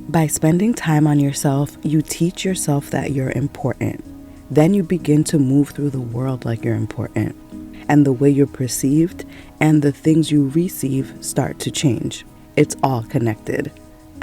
By spending time on yourself, you teach yourself that you're important. Then you begin to move through the world like you're important. And the way you're perceived and the things you receive start to change. It's all connected.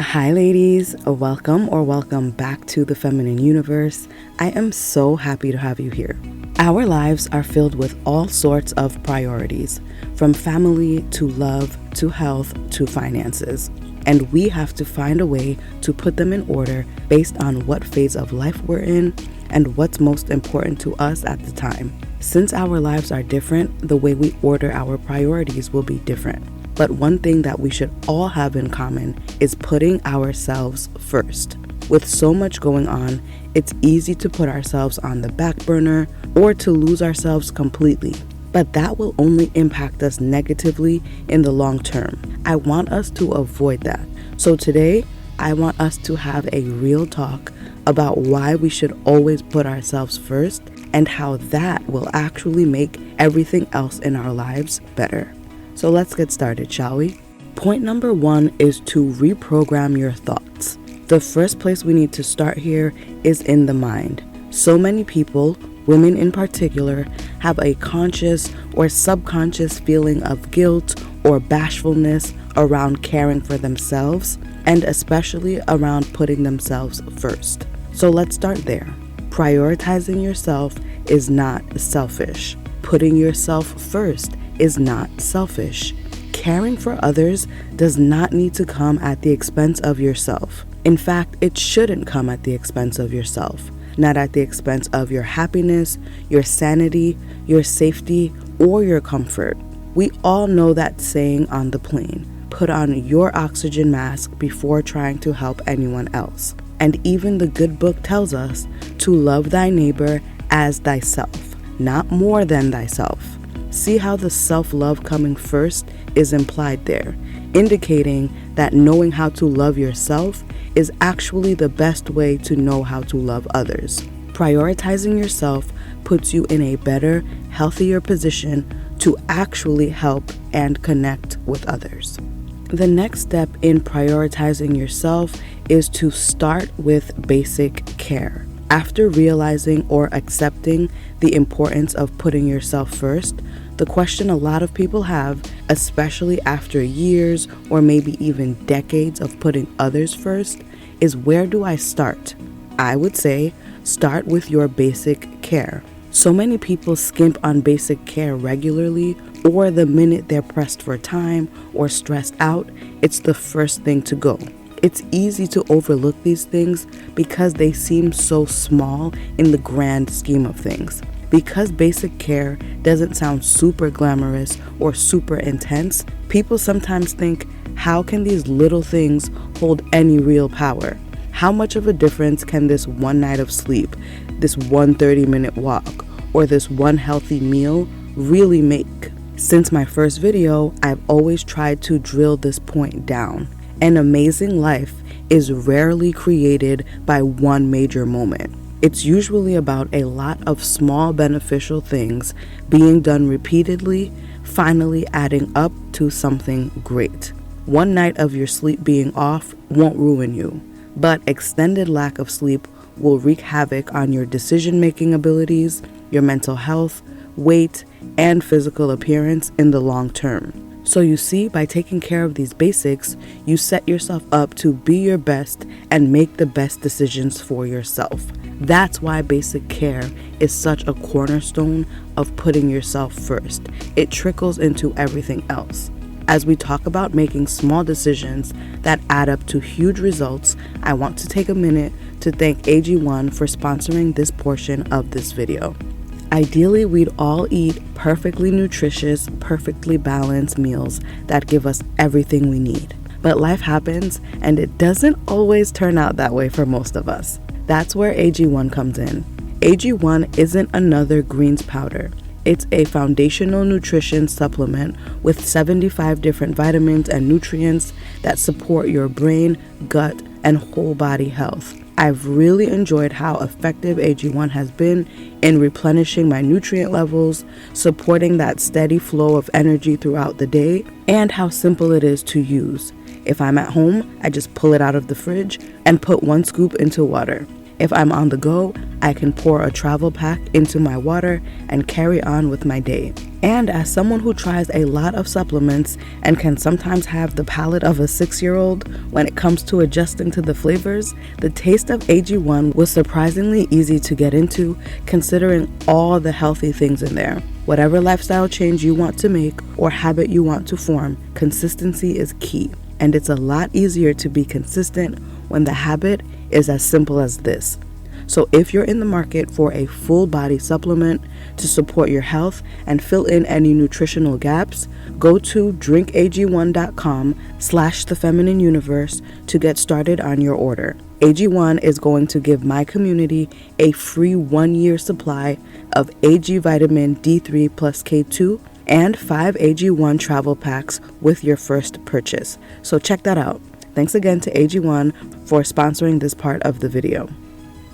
Hi ladies, welcome back to the Feminine Universe. I am so happy to have you here. Our lives are filled with all sorts of priorities, from family to love to health to finances. And we have to find a way to put them in order based on what phase of life we're in and what's most important to us at the time. Since our lives are different, the way we order our priorities will be different. But one thing that we should all have in common is putting ourselves first. With so much going on, it's easy to put ourselves on the back burner or to lose ourselves completely. But that will only impact us negatively in the long term. I want us to avoid that. So today, I want us to have a real talk about why we should always put ourselves first and how that will actually make everything else in our lives better. So let's get started, shall we? Point number 1 is to reprogram your thoughts. The first place we need to start here is in the mind. So many people, women in particular, have a conscious or subconscious feeling of guilt or bashfulness around caring for themselves, and especially around putting themselves first. So let's start there. Prioritizing yourself is not selfish. Putting yourself first is not selfish. Caring for others does not need to come at the expense of yourself. In fact, it shouldn't come at the expense of yourself, not at the expense of your happiness, your sanity, your safety, or your comfort. We all know that saying on the plane, put on your oxygen mask before trying to help anyone else. And even the good book tells us to love thy neighbor as thyself, not more than thyself. See how the self-love coming first is implied there, indicating that knowing how to love yourself is actually the best way to know how to love others. Prioritizing yourself puts you in a better, healthier position to actually help and connect with others. The next step in prioritizing yourself is to start with basic care. After realizing or accepting the importance of putting yourself first, the question a lot of people have, especially after years or maybe even decades of putting others first, is where do I start? I would say start with your basic care. So many people skimp on basic care regularly, or the minute they're pressed for time or stressed out, it's the first thing to go. It's easy to overlook these things because they seem so small in the grand scheme of things. Because basic care doesn't sound super glamorous or super intense, people sometimes think, how can these little things hold any real power? How much of a difference can this one night of sleep, this one 30-minute walk, or this one healthy meal really make? Since my first video, I've always tried to drill this point down. An amazing life is rarely created by one major moment. It's usually about a lot of small beneficial things being done repeatedly, finally adding up to something great. One night of your sleep being off won't ruin you, but extended lack of sleep will wreak havoc on your decision-making abilities, your mental health, weight, and physical appearance in the long term. So you see, by taking care of these basics, you set yourself up to be your best and make the best decisions for yourself. That's why basic care is such a cornerstone of putting yourself first. It trickles into everything else. As we talk about making small decisions that add up to huge results, I want to take a minute to thank AG1 for sponsoring this portion of this video. Ideally, we'd all eat perfectly nutritious, perfectly balanced meals that give us everything we need. But life happens, and it doesn't always turn out that way for most of us. That's where AG1 comes in. AG1 isn't another greens powder. It's a foundational nutrition supplement with 75 different vitamins and nutrients that support your brain, gut, and whole body health. I've really enjoyed how effective AG1 has been in replenishing my nutrient levels, supporting that steady flow of energy throughout the day, and how simple it is to use. If I'm at home, I just pull it out of the fridge and put 1 scoop into water. If I'm on the go, I can pour a travel pack into my water and carry on with my day. And as someone who tries a lot of supplements and can sometimes have the palate of a 6-year-old when it comes to adjusting to the flavors, the taste of AG1 was surprisingly easy to get into considering all the healthy things in there. Whatever lifestyle change you want to make or habit you want to form, consistency is key. And it's a lot easier to be consistent when the habit is as simple as this. So if you're in the market for a full body supplement to support your health and fill in any nutritional gaps, go to drinkag1.com/thefeminineuniverse to get started on your order. AG1 is going to give my community a free 1-year supply of AG vitamin D3 plus K2 and 5 AG1 travel packs with your first purchase. So check that out. Thanks again to AG1 for sponsoring this part of the video.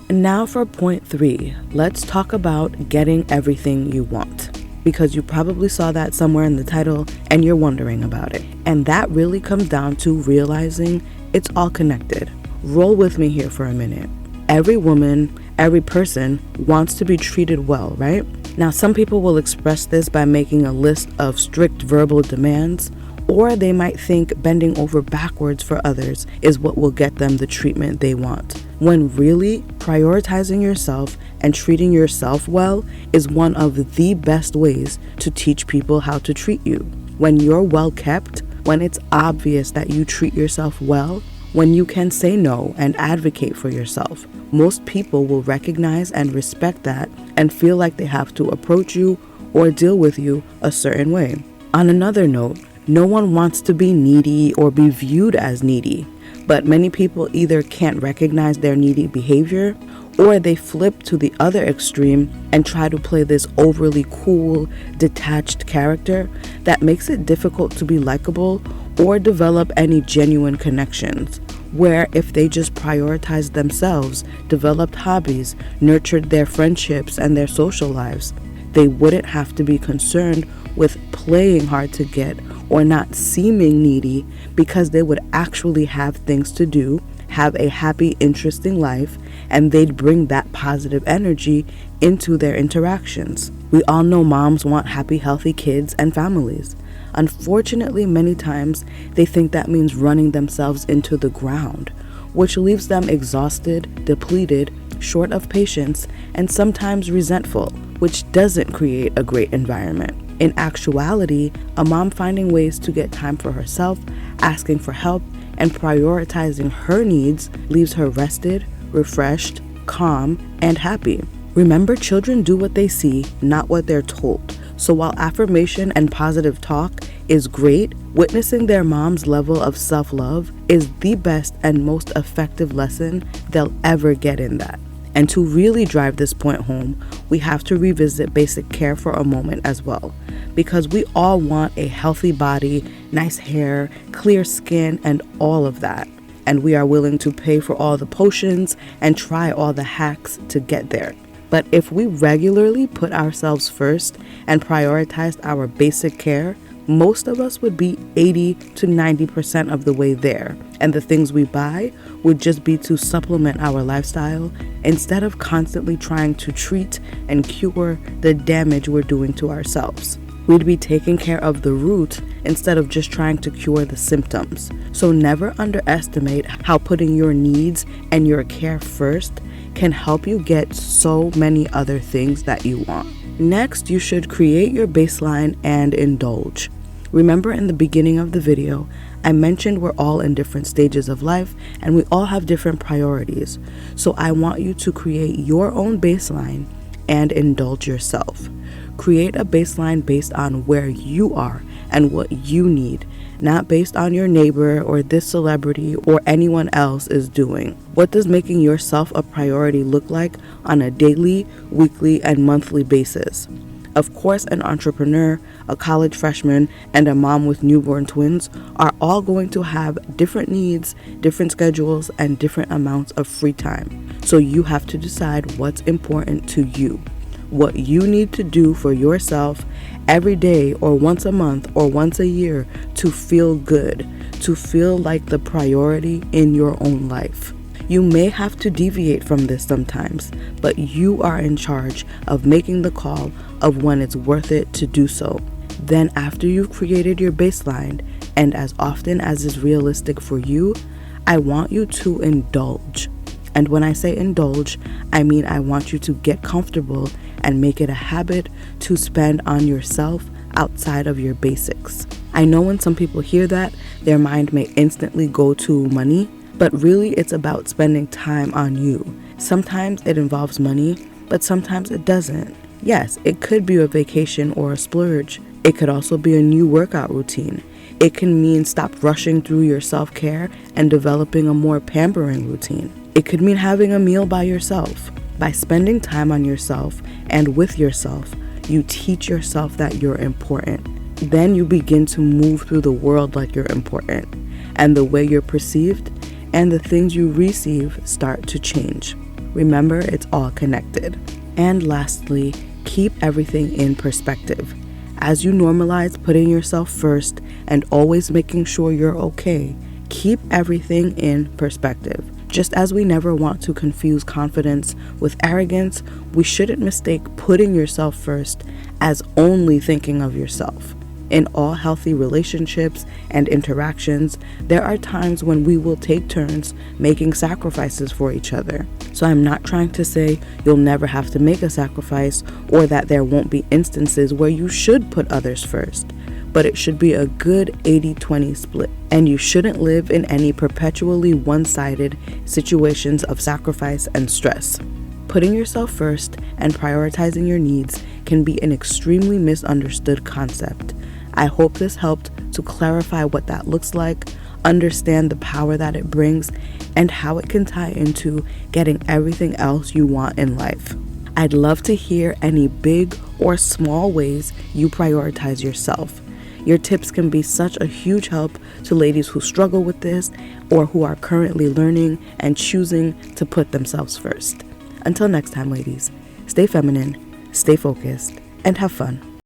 And now for point 3, let's talk about getting everything you want. Because you probably saw that somewhere in the title and you're wondering about it. And that really comes down to realizing it's all connected. Roll with me here for a minute. Every woman, every person wants to be treated well, right? Now, some people will express this by making a list of strict verbal demands, or they might think bending over backwards for others is what will get them the treatment they want, when really prioritizing yourself and treating yourself well is one of the best ways to teach people how to treat you. When you're well kept, when it's obvious that you treat yourself well, when you can say no and advocate for yourself, most people will recognize and respect that and feel like they have to approach you or deal with you a certain way. On another note, no one wants to be needy or be viewed as needy, but many people either can't recognize their needy behavior or they flip to the other extreme and try to play this overly cool, detached character that makes it difficult to be likable or develop any genuine connections, where if they just prioritized themselves, developed hobbies, nurtured their friendships and their social lives, they wouldn't have to be concerned with playing hard to get or not seeming needy because they would actually have things to do, have a happy, interesting life, and they'd bring that positive energy into their interactions. We all know moms want happy, healthy kids and families. Unfortunately, many times they think that means running themselves into the ground, which leaves them exhausted, depleted, short of patience, and sometimes resentful, which doesn't create a great environment. In actuality, a mom finding ways to get time for herself, asking for help, and prioritizing her needs leaves her rested, refreshed, calm, and happy. Remember, children do what they see, not what they're told. So while affirmation and positive talk is great, witnessing their mom's level of self-love is the best and most effective lesson they'll ever get in that. And to really drive this point home, we have to revisit basic care for a moment as well, because we all want a healthy body, nice hair, clear skin, and all of that. And we are willing to pay for all the potions and try all the hacks to get there. But if we regularly put ourselves first and prioritized our basic care, most of us would be 80 to 90% of the way there. And the things we buy would just be to supplement our lifestyle instead of constantly trying to treat and cure the damage we're doing to ourselves. We'd be taking care of the root instead of just trying to cure the symptoms. So never underestimate how putting your needs and your care first can help you get so many other things that you want. Next, you should create your baseline and indulge. Remember in the beginning of the video, I mentioned we're all in different stages of life and we all have different priorities. So I want you to create your own baseline and indulge yourself. Create a baseline based on where you are and what you need, not based on your neighbor or this celebrity or anyone else is doing. What does making yourself a priority look like on a daily, weekly, and monthly basis? Of course, an entrepreneur, a college freshman, and a mom with newborn twins are all going to have different needs, different schedules, and different amounts of free time. So you have to decide what's important to you. what you need to do for yourself every day or once a month or once a year to feel good, to feel like the priority in your own life. You may have to deviate from this sometimes, but you are in charge of making the call of when it's worth it to do so. Then after you've created your baseline, and as often as is realistic for you, I want you to indulge. And when I say indulge, I mean I want you to get comfortable and make it a habit to spend on yourself outside of your basics. I know when some people hear that, their mind may instantly go to money, but really it's about spending time on you. Sometimes it involves money, but sometimes it doesn't. Yes, it could be a vacation or a splurge. It could also be a new workout routine. It can mean stop rushing through your self-care and developing a more pampering routine. It could mean having a meal by yourself. By spending time on yourself and with yourself, you teach yourself that you're important. Then you begin to move through the world like you're important, and the way you're perceived and the things you receive start to change. Remember, it's all connected. And lastly, keep everything in perspective. As you normalize putting yourself first and always making sure you're okay, keep everything in perspective. Just as we never want to confuse confidence with arrogance, we shouldn't mistake putting yourself first as only thinking of yourself. In all healthy relationships and interactions, there are times when we will take turns making sacrifices for each other. So I'm not trying to say you'll never have to make a sacrifice or that there won't be instances where you should put others first, but it should be a good 80-20 split. And you shouldn't live in any perpetually one-sided situations of sacrifice and stress. Putting yourself first and prioritizing your needs can be an extremely misunderstood concept. I hope this helped to clarify what that looks like, understand the power that it brings, and how it can tie into getting everything else you want in life. I'd love to hear any big or small ways you prioritize yourself. Your tips can be such a huge help to ladies who struggle with this or who are currently learning and choosing to put themselves first. Until next time, ladies, stay feminine, stay focused, and have fun.